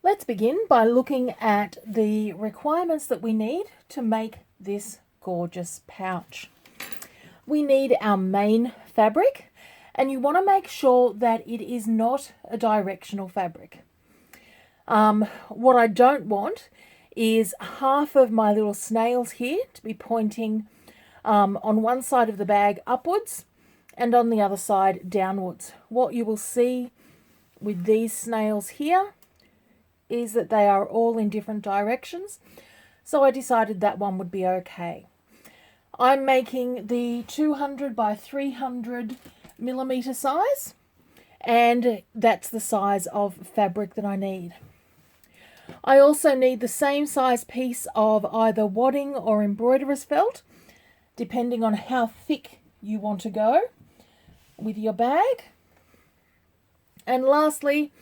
Let's begin by looking at the requirements that we need to make this gorgeous pouch. We need our main fabric, and you want to make sure that it is not a directional fabric. What I don't want is half of my little snails here to be pointing on one side of the bag upwards and on the other side downwards. What you will see with these snails here is that they are all in different directions, so I decided that one would be okay. I'm making the 200 by 300 millimeter size, and that's the size of fabric that I need. I also need the same size piece of either wadding or embroiderer's felt, depending on how thick you want to go with your bag. And lastly,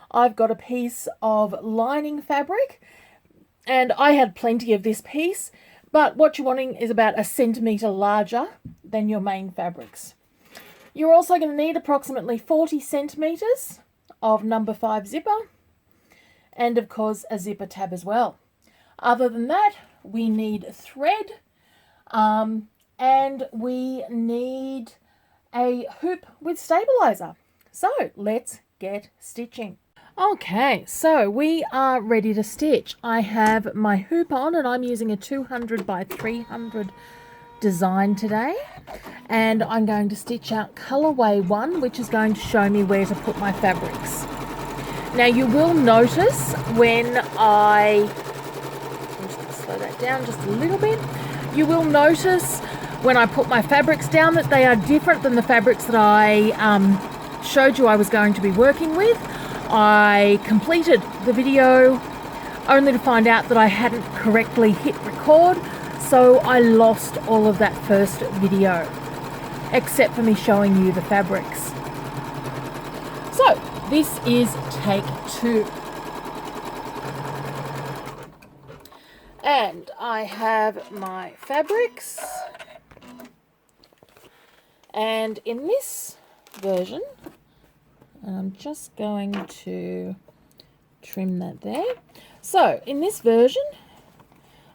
I've got a piece of lining fabric, and I had plenty of this piece, but what you're wanting is about 1 centimetre larger than your main fabrics. You're also going to need approximately 40 centimetres of number 5 zipper, and of course a zipper tab as well. Other than that, we need thread, and we need a hoop with stabilizer. So let's get stitching. Okay, so we are ready to stitch. I have my hoop on, and I'm using a 200 by 300 design today, and I'm going to stitch out colorway 1, which is going to show me where to put my fabrics. Now you will notice when I'm just going to slow that down just a little bit. You will notice when I put my fabrics down that they are different than the fabrics that I showed you I was going to be working with. I completed the video only to find out that I hadn't correctly hit record, so I lost all of that first video, except for me showing you the fabrics. So this is take 2. And I have my fabrics, and in this version, I'm just going to trim that there. So in this version,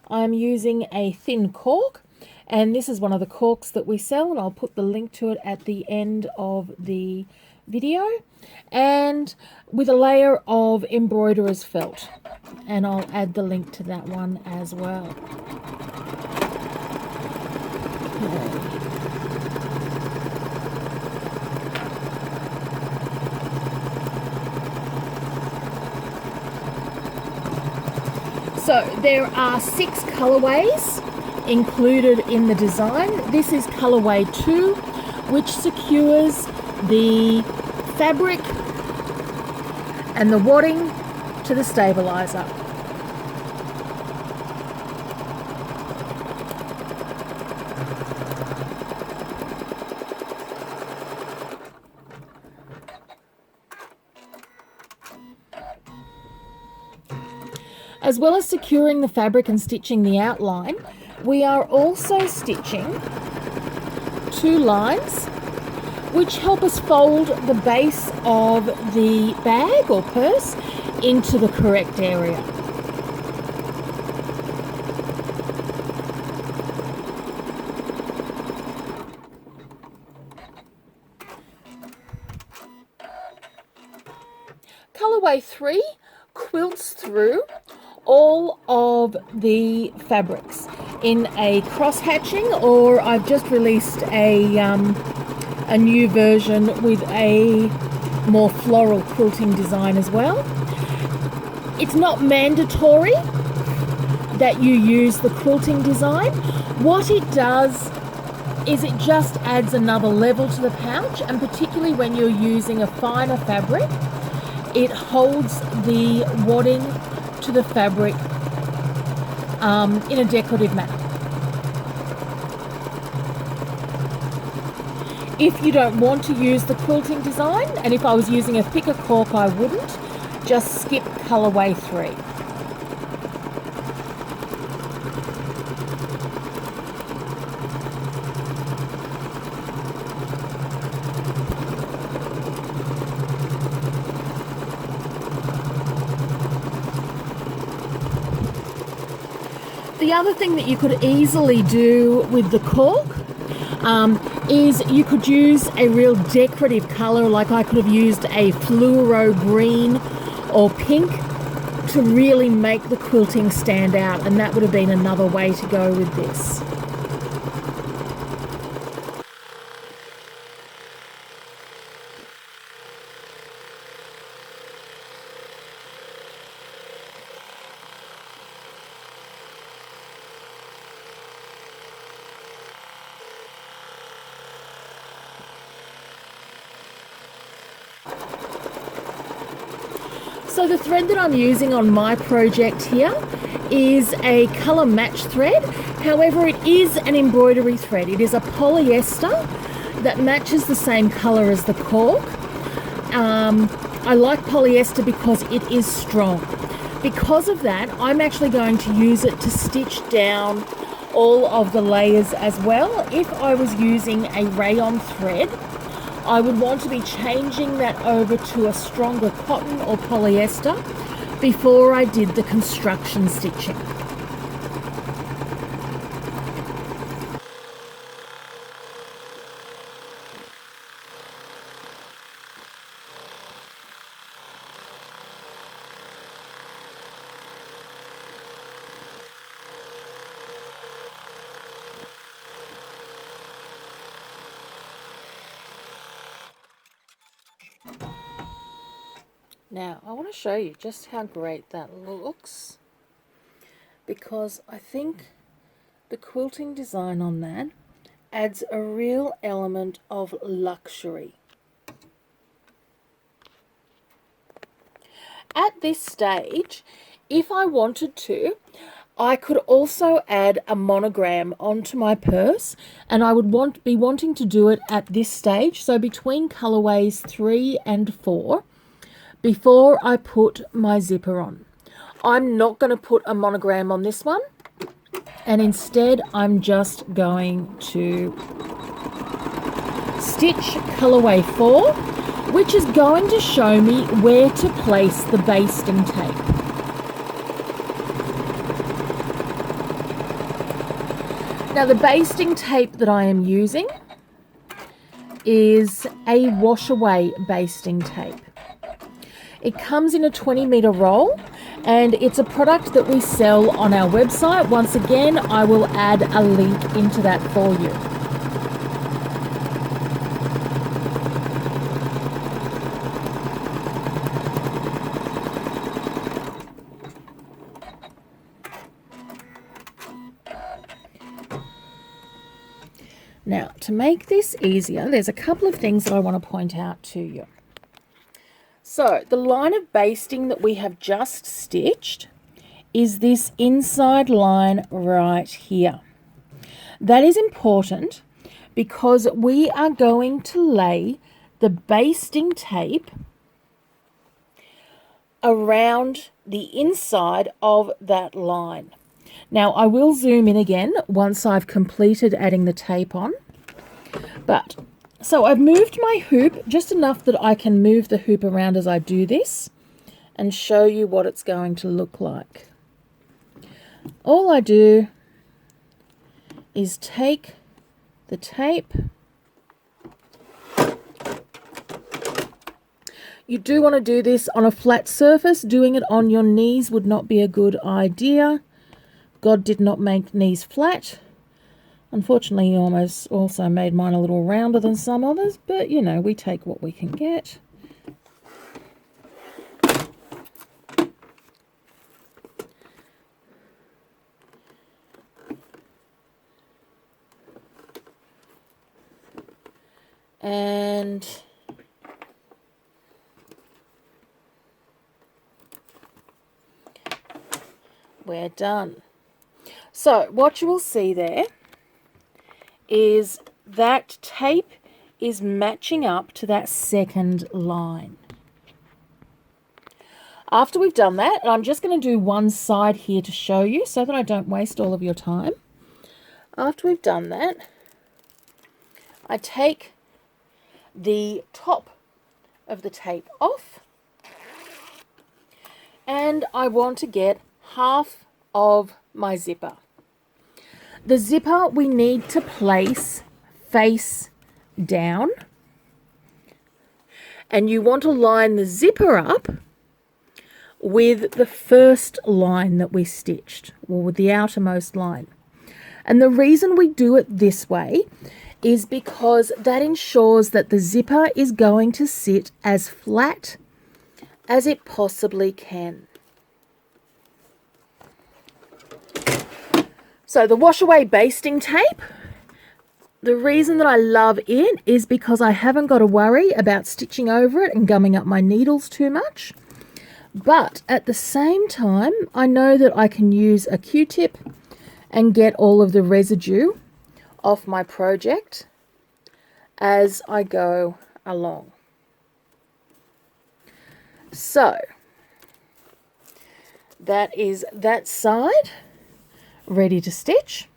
I'm using a thin cork, and this is one of the corks that we sell, and I'll put the link to it at the end of the video, and with a layer of embroiderer's felt, and I'll add the link to that one as well. Okay. So there are 6 colorways included in the design. This is colorway 2, which secures the fabric and the wadding to the stabilizer. As well as securing the fabric and stitching the outline, we are also stitching 2 lines which help us fold the base of the bag or purse into the correct area. Colorway 3 quilts through all of the fabrics in a cross hatching, or I've just released a new version with a more floral quilting design as well. It's not mandatory that you use the quilting design. What it does is it just adds another level to the pouch, and particularly when you're using a finer fabric, it holds the wadding to the fabric in a decorative manner. If you don't want to use the quilting design, and if I was using a thicker cork I wouldn't, just skip colorway 3. The other thing that you could easily do with the cork is you could use a real decorative colour, like I could have used a fluoro green or pink to really make the quilting stand out, and that would have been another way to go with this. So the thread that I'm using on my project here is a colour match thread. However, it is an embroidery thread. It is a polyester that matches the same colour as the cork. I like polyester because it is strong. Because of that, I'm actually going to use it to stitch down all of the layers as well. If I was using a rayon thread, I would want to be changing that over to a stronger cotton or polyester before I did the construction stitching. Now, I want to show you just how great that looks, because I think the quilting design on that adds a real element of luxury. At this stage, if I wanted to, I could also add a monogram onto my purse, and I would be wanting to do it at this stage, so between colorways 3 and 4. Before I put my zipper on. I'm not going to put a monogram on this one, and instead I'm just going to stitch colorway 4, which is going to show me where to place the basting tape. Now, the basting tape that I am using is a Washaway basting tape. It comes in a 20-meter roll, and it's a product that we sell on our website. Once again, I will add a link into that for you. Now, to make this easier, there's a couple of things that I want to point out to you. So, the line of basting that we have just stitched is this inside line right here. That is important because we are going to lay the basting tape around the inside of that line. Now, I will zoom in again once I've completed adding the tape on, so I've moved my hoop just enough that I can move the hoop around as I do this and show you what it's going to look like. All I do is take the tape. You do want to do this on a flat surface. Doing it on your knees would not be a good idea. God did not make knees flat. Unfortunately, he almost also made mine a little rounder than some others, but you know, we take what we can get. And we're done. So what you will see there is that tape is matching up to that second line. After we've done that, and I'm just going to do one side here to show you so that I don't waste all of your time. After we've done that, I take the top of the tape off, and I want to get half of my zipper. The zipper we need to place face down, and you want to line the zipper up with the first line that we stitched, or with the outermost line. And the reason we do it this way is because that ensures that the zipper is going to sit as flat as it possibly can. So the Washaway basting tape, the reason that I love it is because I haven't got to worry about stitching over it and gumming up my needles too much. But at the same time, I know that I can use a Q-tip and get all of the residue off my project as I go along. So that is that side ready to stitch.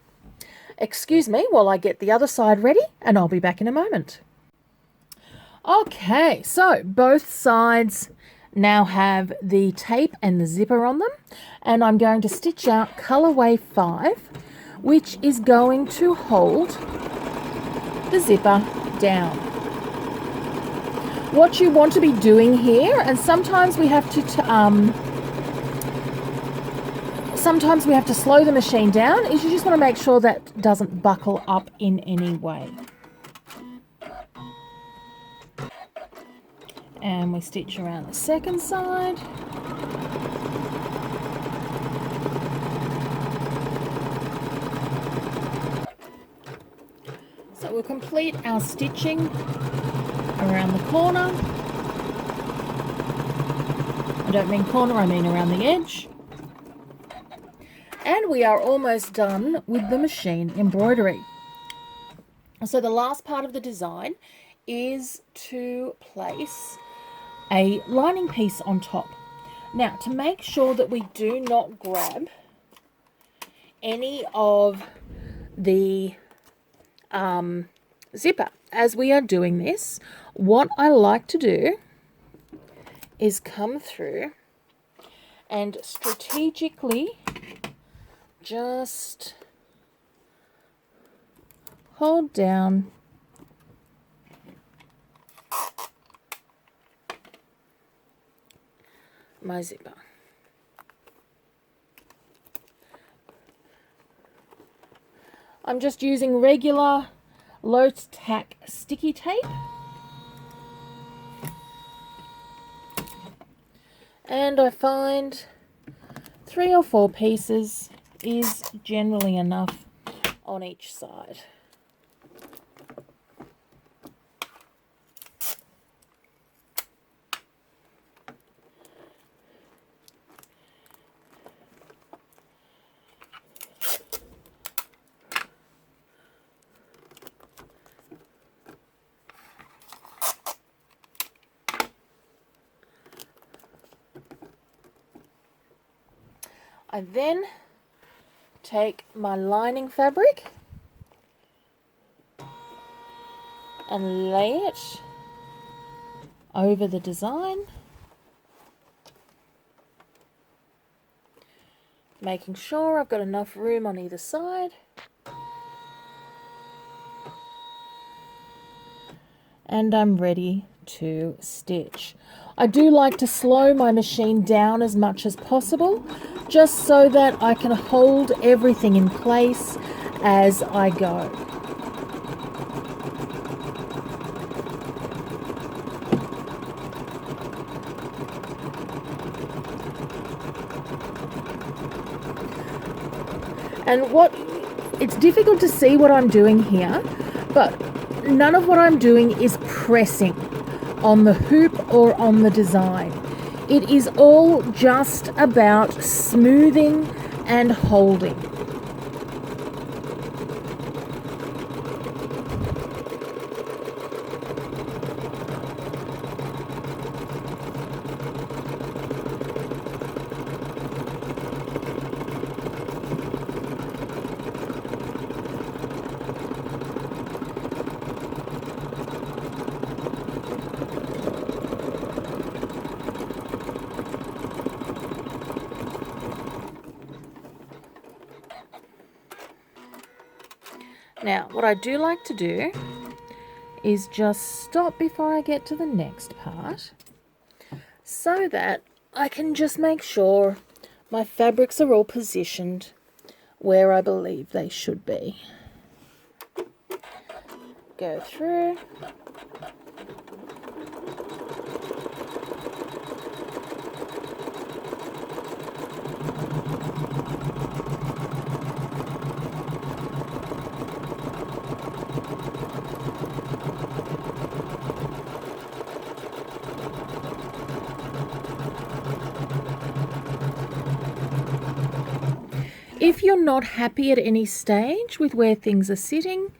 Excuse me while I get the other side ready, and I'll be back in a moment. Okay, so both sides now have the tape and the zipper on them, and I'm going to stitch out colorway 5, which is going to hold the zipper down. What you want to be doing here, and sometimes we have to slow the machine down, is you just want to make sure that doesn't buckle up in any way. And we stitch around the second side. So we'll complete our stitching around the corner. I don't mean corner, I mean around the edge. And we are almost done with the machine embroidery. So the last part of the design is to place a lining piece on top. Now, to make sure that we do not grab any of the zipper as we are doing this, what I like to do is come through and strategically just hold down my zipper. I'm just using regular low tack sticky tape, and I find 3 or 4 pieces is generally enough on each side. I then take my lining fabric and lay it over the design, making sure I've got enough room on either side. And I'm ready to stitch. I do like to slow my machine down as much as possible, just so that I can hold everything in place as I go. And it's difficult to see what I'm doing here, but none of what I'm doing is pressing on the hoop or on the design. It is all just about smoothing and holding. Now, what I do like to do is just stop before I get to the next part, so that I can just make sure my fabrics are all positioned where I believe they should be. Go through. If you're not happy at any stage with where things are sitting,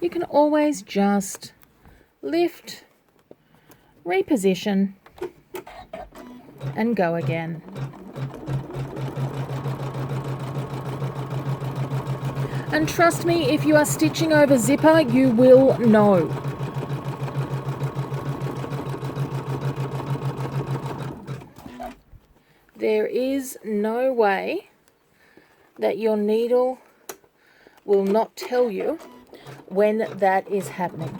you can always just lift, reposition, and go again. And trust me, if you are stitching over zipper, you will know. There is no way that your needle will not tell you when that is happening.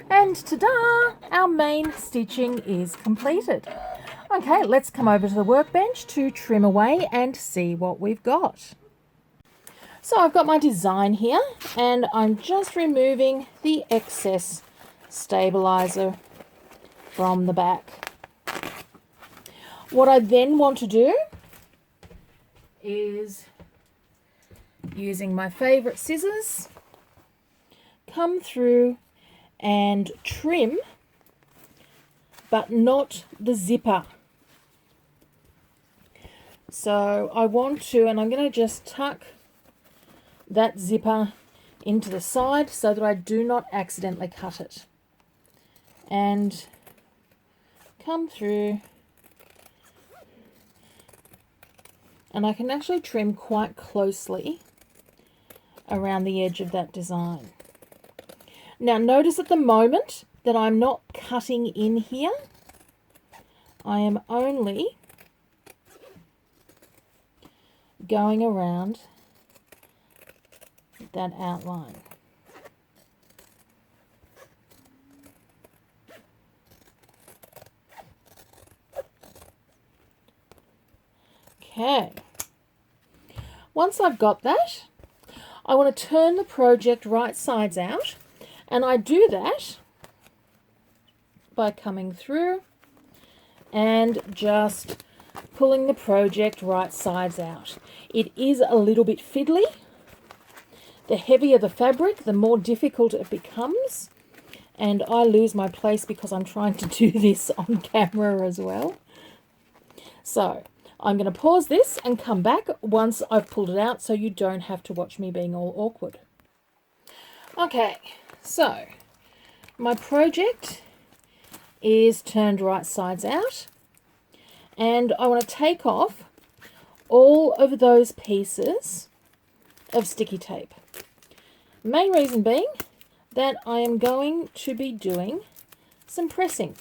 And ta-da! Our main stitching is completed. Okay, let's come over to the workbench to trim away and see what we've got. So I've got my design here, and I'm just removing the excess stabilizer from the back. What I then want to do is, using my favorite scissors, come through and trim, but not the zipper. So I want to, and I'm going to just tuck that zipper into the side so that I do not accidentally cut it. And come through, and I can actually trim quite closely around the edge of that design. Now notice at the moment that I'm not cutting in here. I am only going around that outline. Okay. Once I've got that, I want to turn the project right sides out. And I do that by coming through and just pulling the project right sides out. It is a little bit fiddly. The heavier the fabric, the more difficult it becomes. And I lose my place because I'm trying to do this on camera as well. So I'm going to pause this and come back once I've pulled it out so you don't have to watch me being all awkward. Okay. So, my project is turned right sides out, and I want to take off all of those pieces of sticky tape. Main reason being that I am going to be doing some pressing,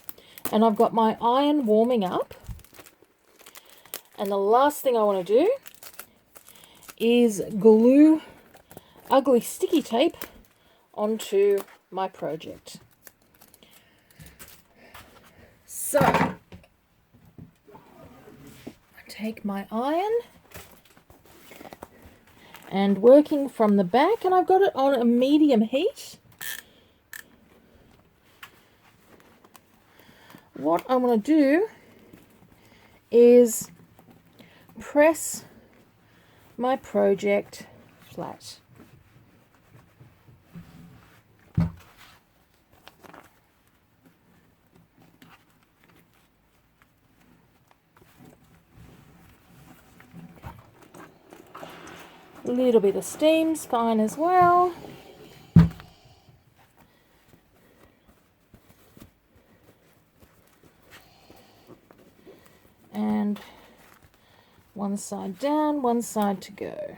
and I've got my iron warming up, and the last thing I want to do is glue ugly sticky tape onto my project. So I take my iron and working from the back, and I've got it on a medium heat. What I want to do is press my project flat. A little bit of steam's fine as well. One side down, one side to go.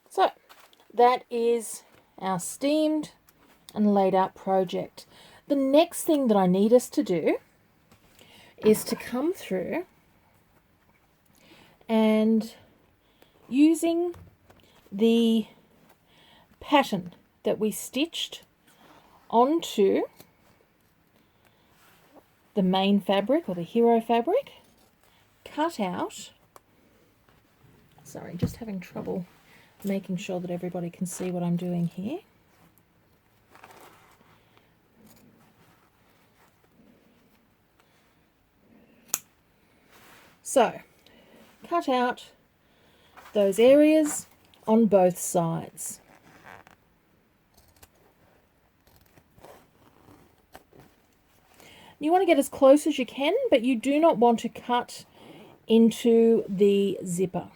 So that is our steamed and laid out project. The next thing that I need us to do is to come through and using the pattern that we stitched onto the main fabric or the hero fabric, cut out, sorry, just having trouble making sure that everybody can see what I'm doing here. So, cut out those areas on both sides. You want to get as close as you can, but you do not want to cut into the zipper.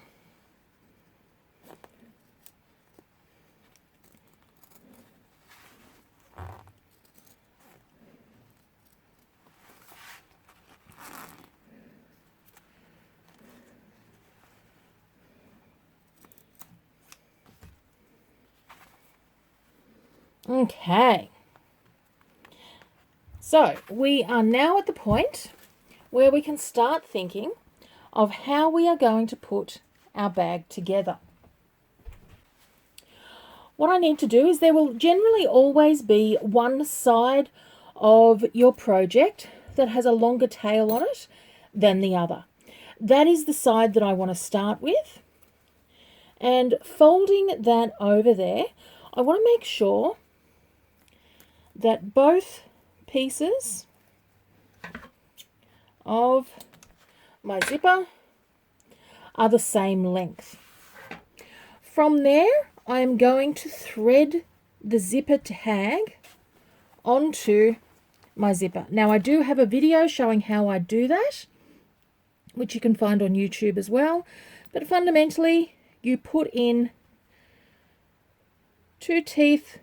Okay, so we are now at the point where we can start thinking of how we are going to put our bag together. What I need to do is there will generally always be one side of your project that has a longer tail on it than the other. That is the side that I want to start with. And folding that over there, I want to make sure that both pieces of my zipper are the same length. From there, I am going to thread the zipper tag onto my zipper. Now, I do have a video showing how I do that, which you can find on YouTube as well. But fundamentally, you put in 2 teeth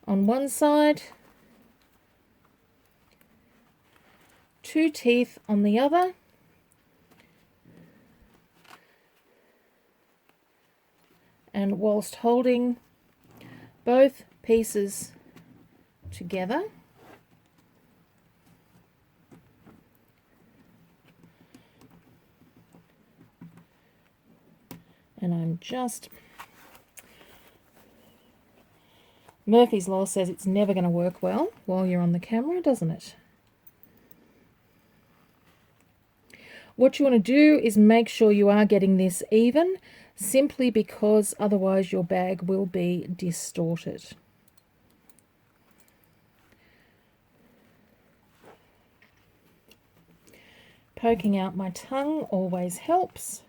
on one side, 2 teeth on the other, and whilst holding both pieces together, and I'm just, Murphy's Law says it's never going to work well while you're on the camera, doesn't it? What you want to do is make sure you are getting this even, simply because otherwise your bag will be distorted. Poking out my tongue always helps.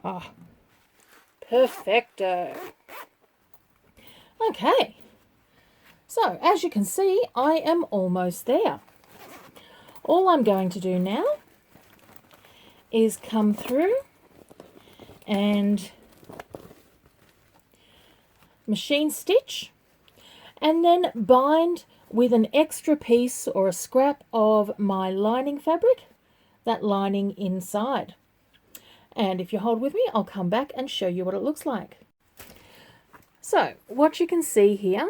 Ah, perfecto. Okay, so as you can see, I am almost there. All I'm going to do now is come through and machine stitch and then bind with an extra piece or a scrap of my lining fabric, that lining inside. And if you hold with me, I'll come back and show you what it looks like. So what you can see here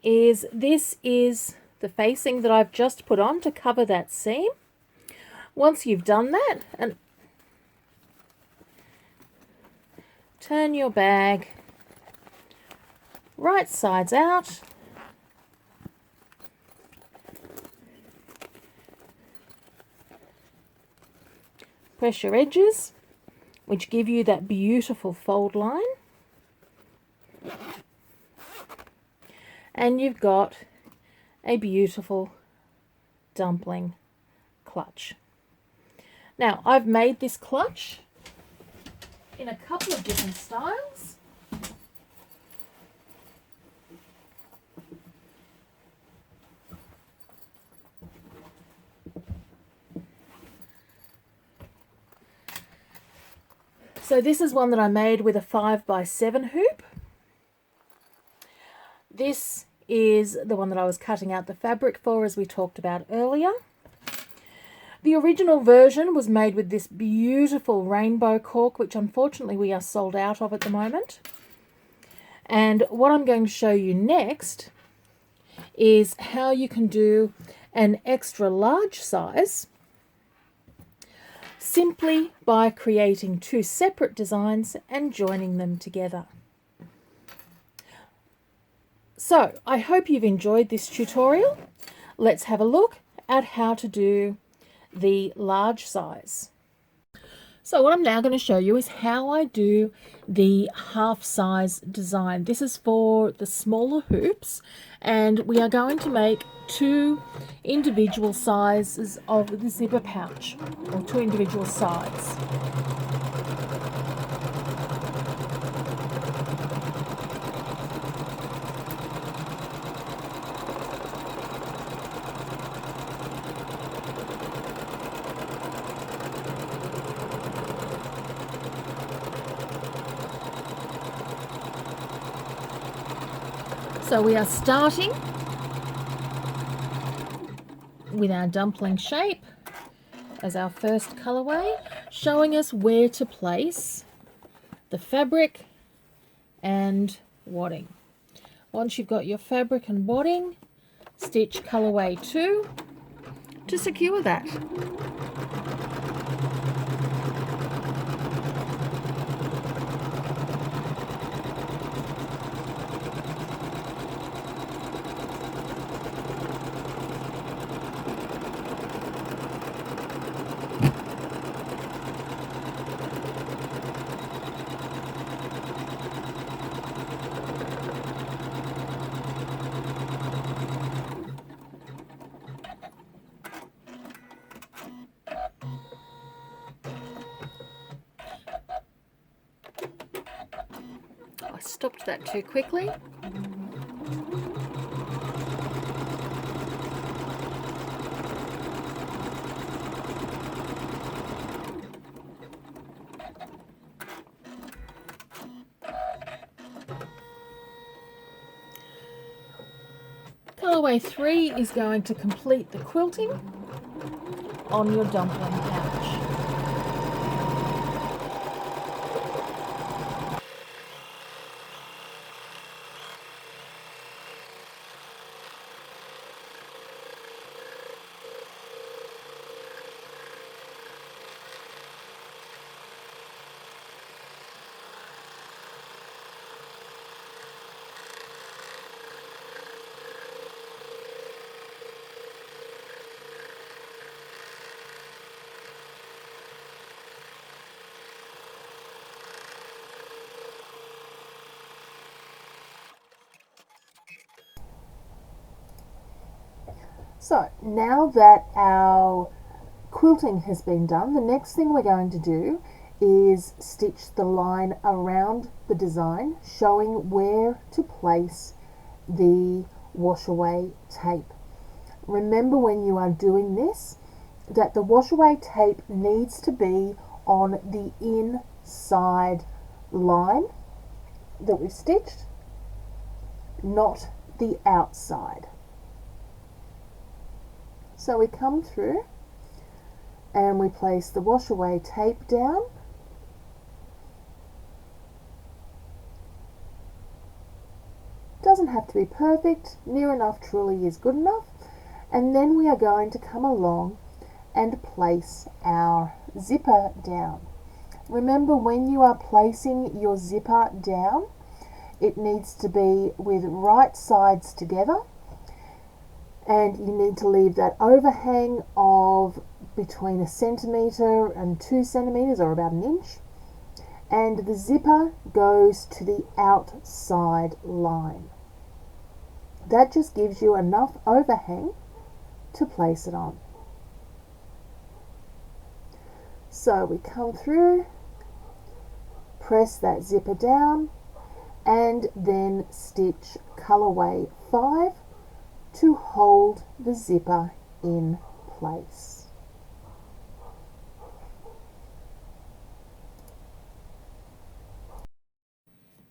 is this is the facing that I've just put on to cover that seam. Once you've done that, and turn your bag right sides out. Press your edges, which give you that beautiful fold line. And you've got a beautiful dumpling clutch. Now, I've made this clutch in a couple of different styles. So this is one that I made with a 5x7 hoop. This is the one that I was cutting out the fabric for, as we talked about earlier. The original version was made with this beautiful rainbow cork, which unfortunately we are sold out of at the moment. And what I'm going to show you next is how you can do an extra large size simply by creating two separate designs and joining them together. So I hope you've enjoyed this tutorial. Let's have a look at how to do the large size. So what I'm now going to show you is how I do the half size design. This is for the smaller hoops, and we are going to make two individual sizes of the zipper pouch, or two individual sides. So we are starting with our dumpling shape as our first colorway, showing us where to place the fabric and wadding. Once you've got your fabric and wadding, stitch colorway 2 to secure that. I stopped that too quickly. Colorway 3 is going to complete the quilting on your dumpling pouch. So now that our quilting has been done, the next thing we're going to do is stitch the line around the design, showing where to place the washaway tape. Remember when you are doing this that the washaway tape needs to be on the inside line that we've stitched, not the outside. So we come through and we place the washaway tape down. Doesn't have to be perfect, near enough truly is good enough. And then we are going to come along and place our zipper down. Remember, when you are placing your zipper down, it needs to be with right sides together, and you need to leave that overhang of between 1 centimetre and 2 centimetres, or about 1 inch, and the zipper goes to the outside line. That just gives you enough overhang to place it on. So we come through, press that zipper down, and then stitch colorway 5 to hold the zipper in place.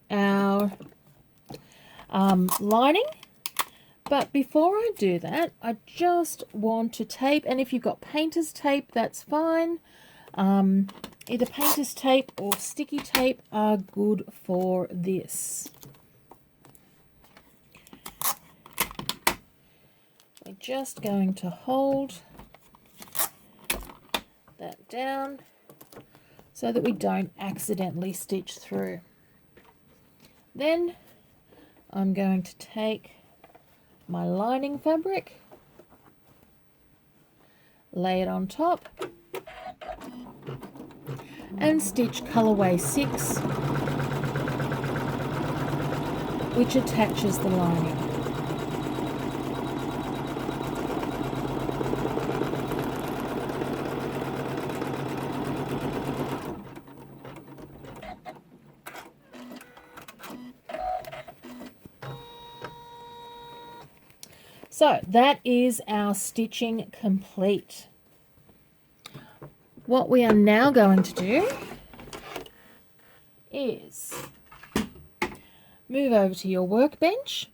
Our lining, but before I do that, I just want to tape, and if you've got painter's tape, that's fine. Either painter's tape or sticky tape are good for this. We're just going to hold that down so that we don't accidentally stitch through. Then I'm going to take my lining fabric, lay it on top, and stitch colorway 6, which attaches the lining. So that is our stitching complete. What we are now going to do is move over to your workbench,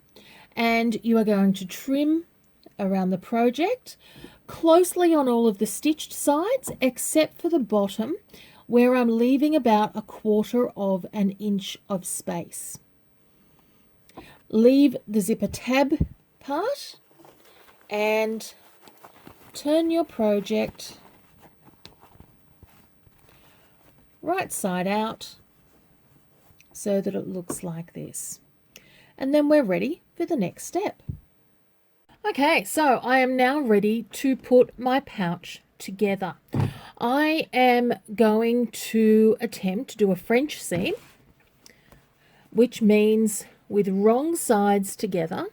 and you are going to trim around the project closely on all of the stitched sides except for the bottom, where I'm leaving about 1/4 of an inch of space. Leave the zipper tab part and turn your project right side out so that it looks like this. And then we're ready for the next step. Okay, so I am now ready to put my pouch together. I am going to attempt to do a French seam, which means with wrong sides together,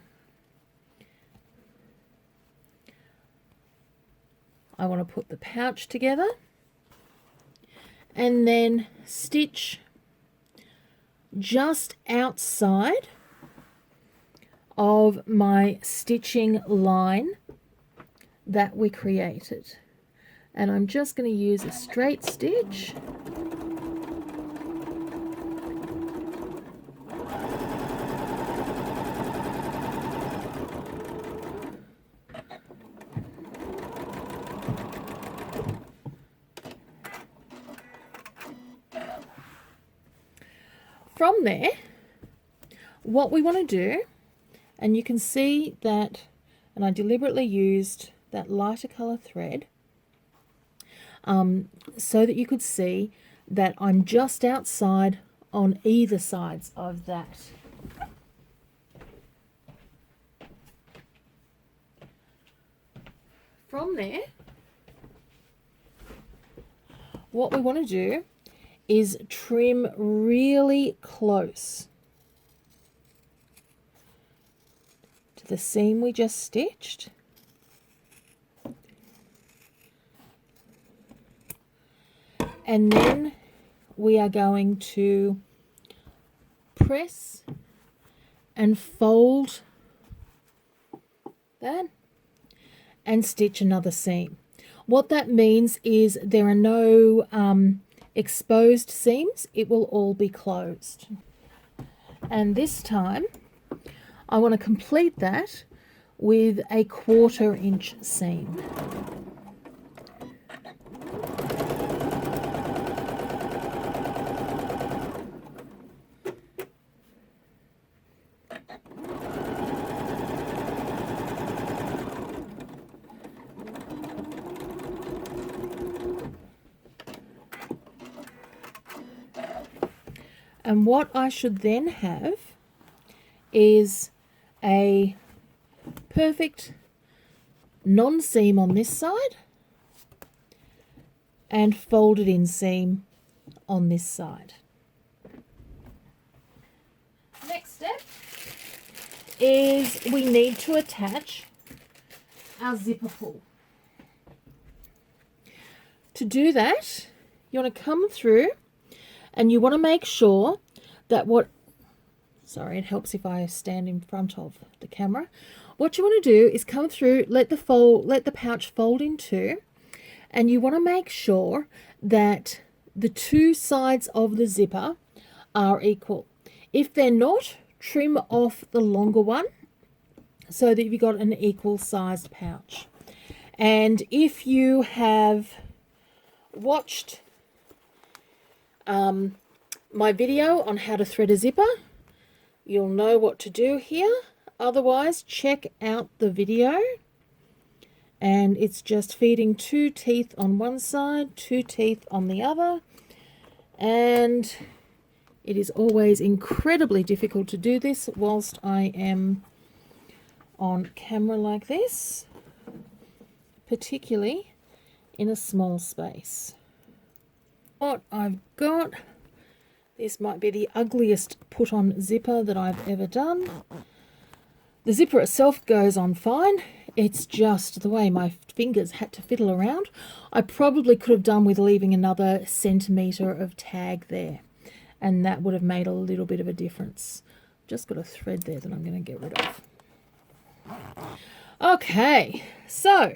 I want to put the pouch together and then stitch just outside of my stitching line that we created. And I'm just going to use a straight stitch . From there, what we want to do, and you can see that, and I deliberately used that lighter colour thread so that you could see that I'm just outside on either sides of that. From there, what we want to do is trim really close to the seam we just stitched. And then we are going to press and fold that and stitch another seam. What that means is there are no exposed seams, it will all be closed. And this time I want to complete that with a 1/4 inch seam. And what I should then have is a perfect non-seam on this side and folded in seam on this side. Next step is we need to attach our zipper pull. To do that, you want to come through and you want to make sure that sorry, it helps if I stand in front of the camera. What you want to do is come through, let the pouch fold in two, and you want to make sure that the two sides of the zipper are equal. If they're not, trim off the longer one so that you've got an equal sized pouch. And if you have watched my video on how to thread a zipper, you'll know what to do here. Otherwise, check out the video, and it's just feeding 2 teeth on one side, 2 teeth on the other, and it is always incredibly difficult to do this whilst I am on camera like this, particularly in a small space. What I've got, this might be the ugliest put on zipper that I've ever done. The zipper itself goes on fine. It's just the way my fingers had to fiddle around. I probably could have done with leaving another centimetre of tag there, and that would have made a little bit of a difference. Just got a thread there that I'm going to get rid of. Okay, so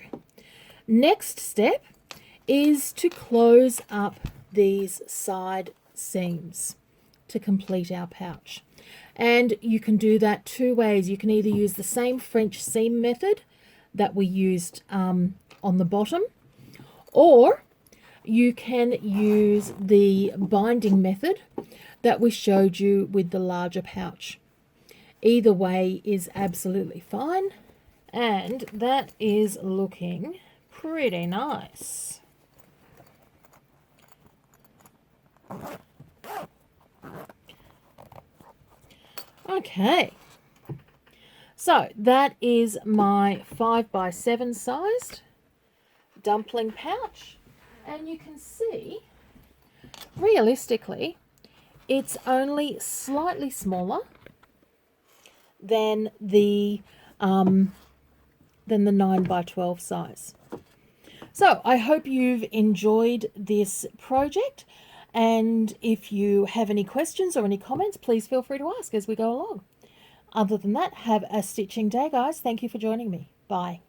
next step is to close up these side seams to complete our pouch. And you can do that two ways. You can either use the same French seam method that we used on the bottom, or you can use the binding method that we showed you with the larger pouch. Either way is absolutely fine, and that is looking pretty nice. Okay, so that is my 5x7 sized dumpling pouch, and you can see realistically it's only slightly smaller than the 9x12 size. So I hope you've enjoyed this project. And if you have any questions or any comments, please feel free to ask as we go along. Other than that, have a stitching day, guys. Thank you for joining me. Bye.